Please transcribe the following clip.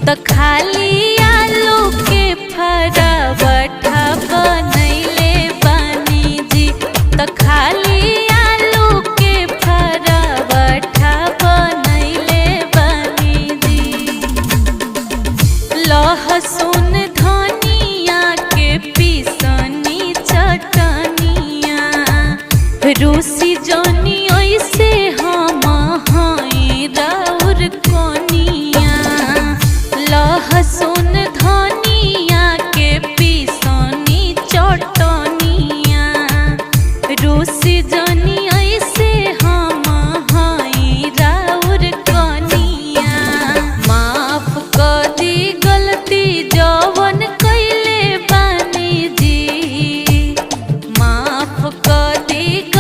तो खाली आलू के फरावठा बनैले बानी जी। तो खाली आलू के फरावठा बनैले बानी जी। लहसुन धनिया के पीसनी चटनिया रूसी जनी ऐसे हम हई राउर कोनिया। लहसुन धनिया के पीसनी चटनिया रूसी जनी